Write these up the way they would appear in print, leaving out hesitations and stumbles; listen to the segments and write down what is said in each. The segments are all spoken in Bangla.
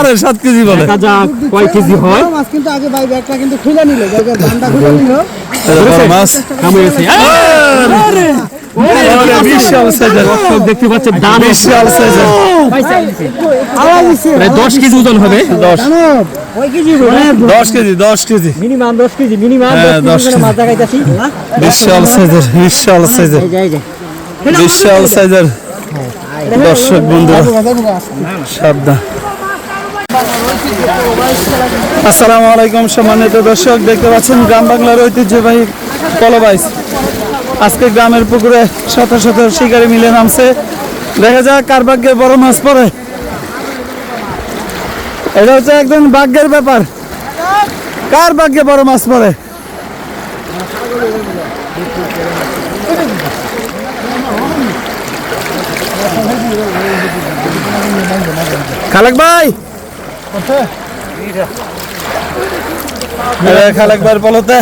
বলে 7 কেজি বলে। কয় কেজি হয় মাছ কিন্তু আগে ভাই ব্যাগটা কিন্তু খুলে নিল, ব্যাগের বান্ডা খুলে নিল। মাছ কামড়েছে। আরে বিশাল সাইজের দর্শক দেখতে পাচ্ছেন দাম বিশাল সাইজের আওয়াজ দিছে প্রায় 10 কেজি ওজন হবে। 10 কয় KG 10 KG minimum 10 KG minimum হ্যাঁ, 10 কেজি। মাছ দেখাইতাছি। বিশাল সাইজের বিশাল সাইজের বিশাল সাইজের দর্শক বন্ধুরা সাবধান। আসসালামু আলাইকুম সম্মানিত দর্শক, দেখতে পাচ্ছেন গ্রাম বাংলার ঐতিহ্যবাহী পলো বাইচ। আজকে গ্রামের পুকুরে শত শত শিকারি মিলে নামছে। দেখা যাক কার ভাগ্যে বড় মাছ পড়ে। এটা হচ্ছে একদম ভাগ্যের ব্যাপার, কার ভাগ্যে বড় মাছ পড়ে। খালেক ভাই, খালেক ভাই পলতে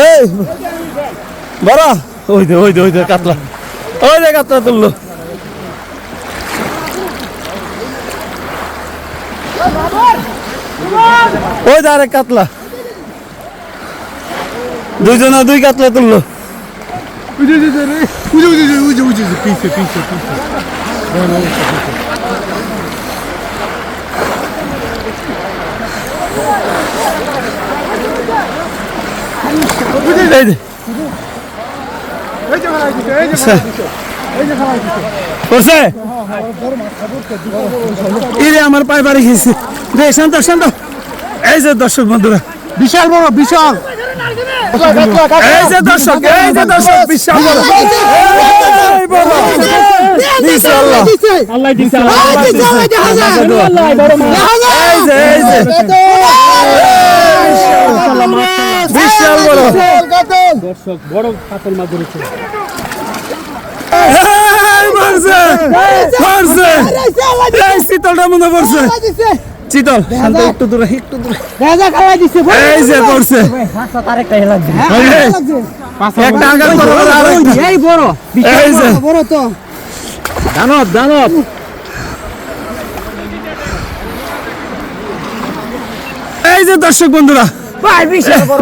এই বড় ওই দে কাতলা, ওই দে কাতলা তুললো। ওই দে আরেক কাতলা, দুইজনে 2 কাতলা তুললো। আমার পায়ে বাড়ি খেয়েছে। শান্ত শান্ত। এই যে দর্শক বন্ধুরা বিশাল বড়, বিশাল এই যে দর্শক বিশাল বড় আল্লাহ দিছে বিশাল বড় দর্শক বড় কাতল মাছ ধরেছে। চিতলটা মনে পড়ছে, চিতল শান্ত, একটু দূরে এই যে পড়ছে একটা আঘাত করো, এই বড় এই যে বড় তো দানব দানব এই যে দর্শক বন্ধুরা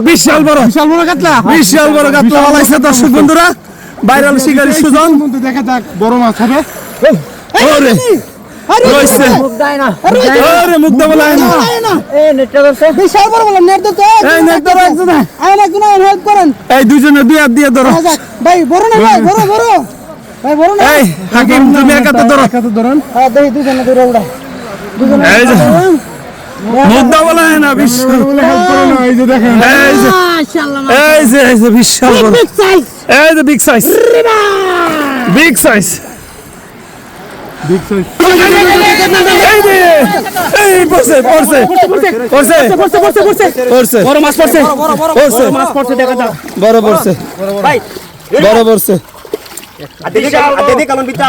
বিশাল বড় কাতলা, বিশাল বড় কাতলা হলাইছে দর্শক বন্ধুরা। ভাইরাল শিকারি সুজন দেখা যাক বড় মাছ হবে। ওরে রইছে ওরে মুখ দেব না বিশাল বড় বলে নেট তো এই নেট ধরো একজনে, একজন হেল্প করেন এই দুইজনে 2 হাত দিয়ে ধরো। ভাই বড় না ভাই, বড় বড় ভাই, বড় না। এই হাকিম তুমি একাতে ধরো, হ্যাঁ দেই দুজনে ধরে উড়া, দুজনে এই যে মুখ দেব না বিশাল, এই যে দেখেন এই যে মাশাআল্লাহ, এই যে বিশাল বড়, বিগ সাইজ, এই যে big size, big size, big size. এই যে এই পড়ছে বড় মাছ পড়ছে পড়ছে মাছ পড়ছে দেখা যাক বড় পড়ছে ভাই বড় পড়ছে।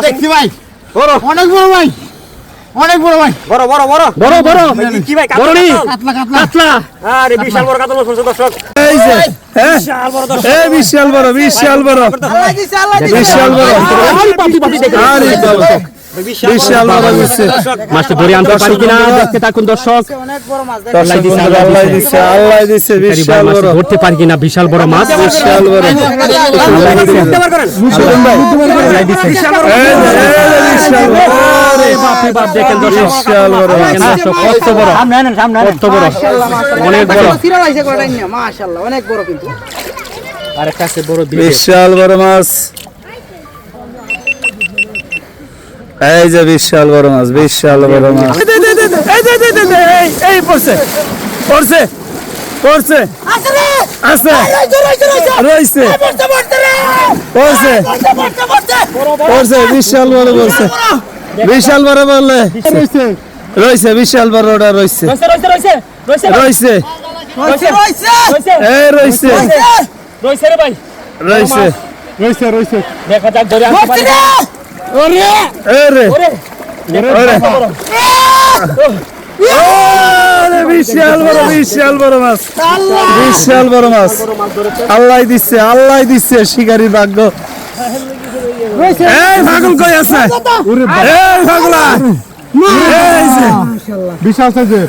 দেখছি ভাই অনেক বড় ভাই, অনেক বড় ভাই, বড় বড় বড় বড় বড় কি ভাই কাতলা কাতলা কাতলা আরে বিশাল বড় কাতল পড়ছে দর্শক। এই যে হ্যাঁ বিশাল বড় দর্শক, এই বিশাল বড় বিশাল বড় আল্লাহ দিছে, আল্লাহ দিছে বিশাল বড় আরে পাটি পাটি দেখেন আরে বাবা বিশাল বড় হচ্ছে। মাছটা ধরে আনতে পারি কিনা দেখতে থাকুন দর্শক। অনেক বড় মাছ দেখ, দর্শক বন্ধুরা আল্লাহ দিছে বিশাল বড়, ধরতে পারি কিনা বিশাল বড় মাছ, বিশাল বড় আল্লাহ দিছে। এই যে বিশাল বড়, আরে বাপ রে বাপ দেখেন দর্শক, বিশাল বড় দেখেন দর্শক কত বড় কত বড় অনেক বড়। সিরাল আইছে কটাই না, মাশাআল্লাহ অনেক বড় কিন্তু। আর একটা আছে বড় বিশাল বড় মাছ, এই যে বিশাল বড় মাছ, বিশাল বড় মাছ। এই পড়ছে পড়ছে পড়ছে আছে রইছে পড়ছে পড়ছে বিশাল বড় পড়ছে, বিশাল বড় বললে রইছে, বিশাল বড়টা রইছে রইছে এই রইছে রইছে রে ভাই রইছে রইছে দেখা যাক ধরে আনতে পারি কিনা। ওরে এই রে ওরে ওরে আরে বিশাল বড় মাছ, বিশাল বড় মাছ। আল্লাহ দিচ্ছে শিকারির ভাগ্য। এই ফাগুল কই আছে? এই ফাগুলা, এই যে বিশাল সাইজের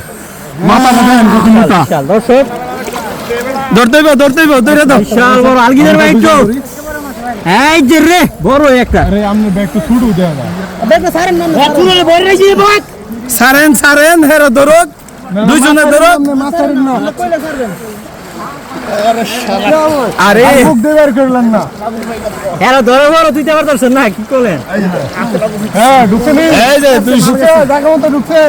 মাথা দেখেন কত মোটা। দর্শক ধরতে হইব ধরে দাও। বিশাল বড় আলগিদের ভাই একটু এই যে রে বড় একটা আরে আমনে ব্যাগ তো ছুটু দেয়া না। সারেন হেরো ধরুক, দুইজনে ধরুক। মাথার না আরে মুখ দেবার করলেন না। এরা ধরে বড় তুই আবার ধরছেন না কি করলেন? হ্যাঁ ঢুকছে নি। এই যে দুই ঢুকছে জায়গা মতো ঢুকছে।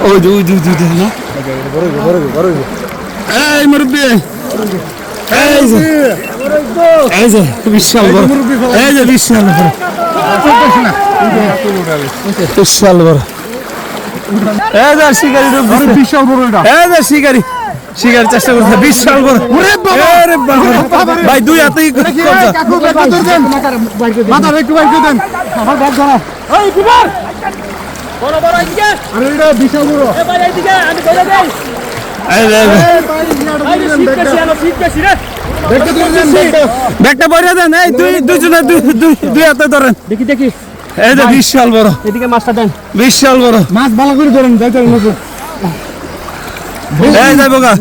ওই দুই না। এই মুরব্বি, এই যে বিশাল বড়, এই যে বিশাল বড়, বিশাল বড়। এই যে শিকারি ঢুক দিছে। বিশাল বড় এটা। এই যে শিকারি চেষ্টা করছে, বিশাল বড়। আরে বাবা, ভাই দুই হাতেই করছে। কাকু ব্যাগ ধরে দেন। মাথা একটু বাইর করে দেন। আমার ব্যাগ ধরা। ওই কুমার বড় বড় এদিকে আরে এটা বিশাল বড়। এ ভাই এদিকে আমি কইলা দেই এই যে এই শীত বেশি আলো শীত বেশি রে ব্যাগটা ধরে দেন ব্যাগটা। ব্যাগটা বইরা দেন। এই দুইজনে দুই হাতে ধরেন। দেখি দেখি এই যে বিশাল বড়, এদিকে মাছটা দেন বিশাল বড়। মাছ ভালো করে ধরেন যাইতে হবে। এই যে বোকা,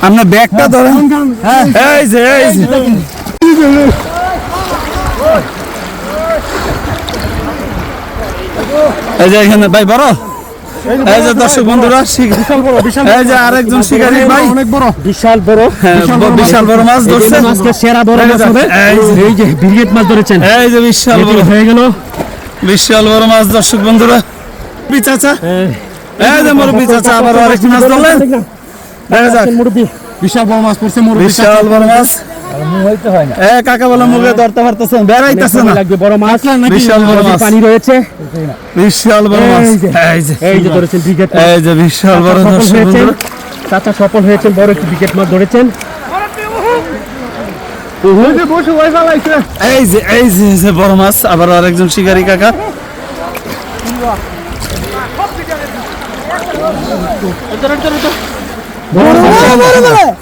আপনার ব্যাগটা ধরেন। এই যে এই যে এখানে ভাই বড়। এই যে দর্শক বন্ধুরা, বিশাল বড় বিশাল। এই যে আরেকজন শিকারী ভাই অনেক বড়। বিশাল বড় বিশাল বড় মাছ ধরছে। আজকে সেরা বড় মাছ হবে এই যে ব্রিগেড মাছ ধরেছেন এই যে বিশাল বড় হয়ে গেল বিশাল বড় মাছ। দর্শক বন্ধুরা, চাচা, এই যে মুরব্বি চাচা আবার আরেকটি মাছ ধরলেন। দেখা যাক, মুরব্বি বিশাল বড় মাছ পড়ছে মোর। বিশাল বড় মাছ। কাকা বলে মুখে ধরতে পারতেছেন, বেড়াইতেছে না। লাগবে বড় মাছ বিশাল বড় মাছ, পানি রয়েছে বিশাল বড় মাছ। এই যে ধরেছেন ব্রিগেড এই যে বিশাল বড়। দর্শক বন্ধুরা, চাচা সফল হয়েছেন, বড় একটি ব্রিগেড মাছ ধরেছেন। বসে ওই ফালাইছে। এই যে বড় মাছ। আবার আরেকজন শিকারী কাকা।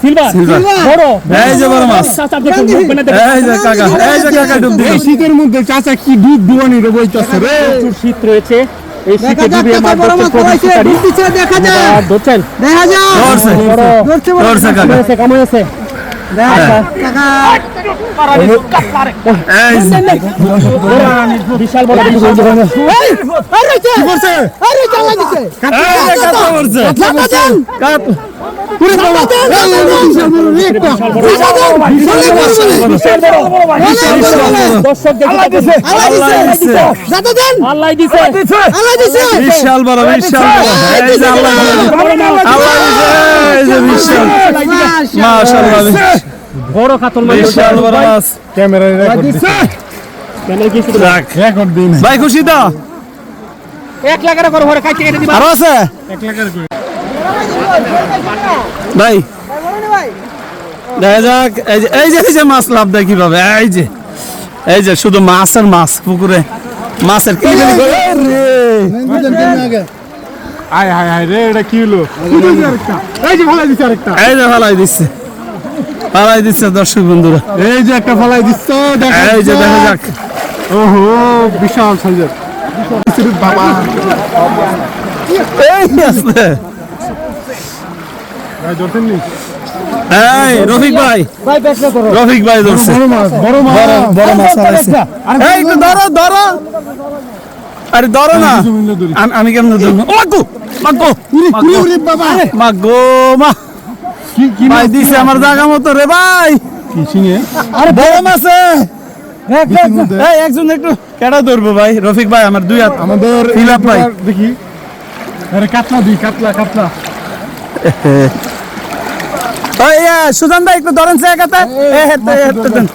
Silver silver. বড় এই যে বড় মাছ। চাচা দেখুন মুখখানে দেখুন। এই যে কাকা ডুব দিল। এই শীতের মধ্যে চাচা কি দুধ দুয়ানি রে বইতাছে রে। প্রচুর শীত রয়েছে এই শীতে ডুবিয়ে মাছ ধরছেন প্রচুর শিকারী। আর ধরছেন ধরছে, ধরছে কাকা। কামাইছে এই যে বিশাল বড় কি করছে? এই যে কাকা মরছে। কাক। পুরো বাবা এই বিশাল বড় রে একটা। দর্শক দেখে আল্লাহ দিছে বিশাল বড়, বিশাল বড়। এই যে আল্লাহ দিছে। এই যে বিশাল, মাশাআল্লাহ, বড় কাতল মাছ বিশাল বড় মাছ। ক্যামেরায় রেকর্ড দিছে। ক্যামেরা কি শুধু যাক। রেকর্ড দিন। ভাই খুশি তো? 1 লাখ টাকা করে ঘরে খাইতে কেটে দিবা। আরো আছে 1 লাখের কই। ভাই? দেখা যাক। এই যে মাছ লাভ দেয় কিভাবে। এই যে শুধু মাছ আর মাছ পুকুরে, মাছের কি জানি করে রে। আয় হায় হায় রে এটা কি হলো? এই যে ফালাই দিছে আরেকটা। এই যে ফালাই দিচ্ছে দর্শক বন্ধুরা। এই যে একটা ফালাই দিছ দেখা। এই যে দেখা যাক। ওহো বিশাল সাইজের। বাবা এই আছে। ভাই ধরতেন নি? এই রফিক ভাই, রফিক ভাই ধরছে। বড় মাছ বড় মাছ বড় মাছ আছে। এই একটু ধরো। আরে ধরো না। আমি কেমনে ধরবো? ও মাগো উরি বাবা মাগো মা। কি ভাই দিছে আমার জায়গা মতো রে ভাই। কি সিনে? আরে বড় মাছে। এই একজন একটু কেডা ধরবো ভাই? রফিক ভাই আমার দুই হাত। আমাদের ফিলাপ ভাই। দেখি। আরে কাতলা দুই কাতলা। ওই সুজান ভাই একটু ধরেন সে একাতে। এই হেতে দেন।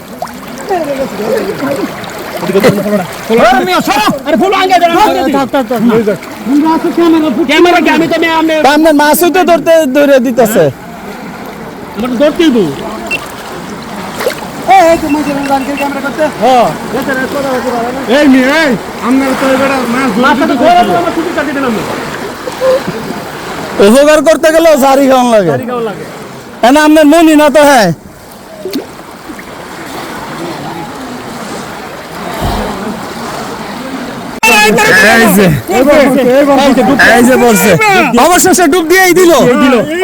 আরে ফুল আঙ্গে দেন ক্যামেরা কি আমি তো আমি আপনার মাছই তো ধরে দিতেছে। আমার ধরতেই তো এই তো মজুর গানকে ক্যামেরা করতে হ্যাঁ দেখেন এত কথা বলতে পারে না এই মি এই আমরা তো এবারে মাছ মাথা তো ঘোরা তো আমার ছুটি কাটি দিলাম উপকার করতে গেলেও জারি খাওয়ান লাগে কেমন লাগে না আপনার মনি না তো হ্যাঁ এই যে বলছে অবশেষে ডুব দিয়েই দিল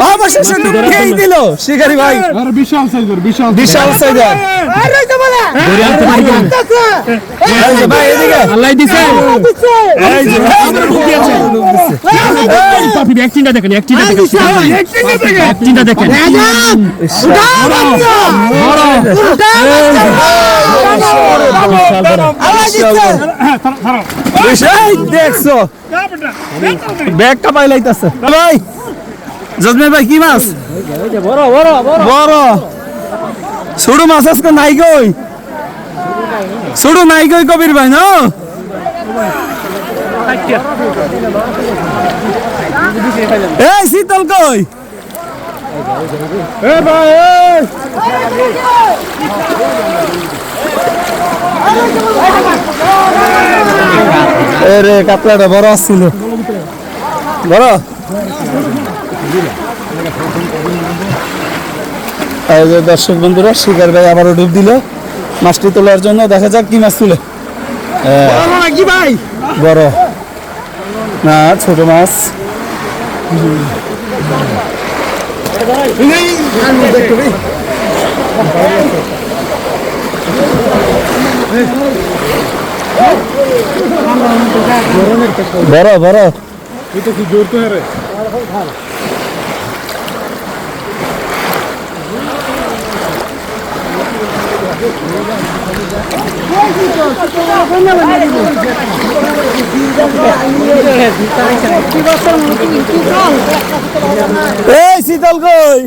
অবশেষে ডুব দিয়েই দিল শিকারি ভাই আর বিশাল সাইজের বিশাল বিশাল সাইজের আরে তো বলা ধরে আনতে পারি না। এই যে ভাই এদিকে আল্লাহ দিছে এই যে আমরা ডুব দিয়েছে এই পাপি অ্যাক্টিংটা দেখেন অ্যাক্টিংটা দেখেন অ্যাক্টিংটা দেখেন এই দেখছো ব্যাগটা পাইলাইতাছে ভাই জজমের ভাই কি মাছ বড় বড় বড় বড় ছোট মাছ আজকে নাই কই ছোট নাই কই কবির ভাই না এই শীতল কই এ ভাই এই এরে কাতলাটা বড় আসছিল বড় এই যে দর্শক বন্ধুরা শিকার ভাই আবারও ডুব দিল মাছটি তোলার জন্য দেখা যাক কি মাছ তুলে কি ভাই বড় না ছোট মাছ বড় বড় এটা কি জোর তো রে এই শীতল কই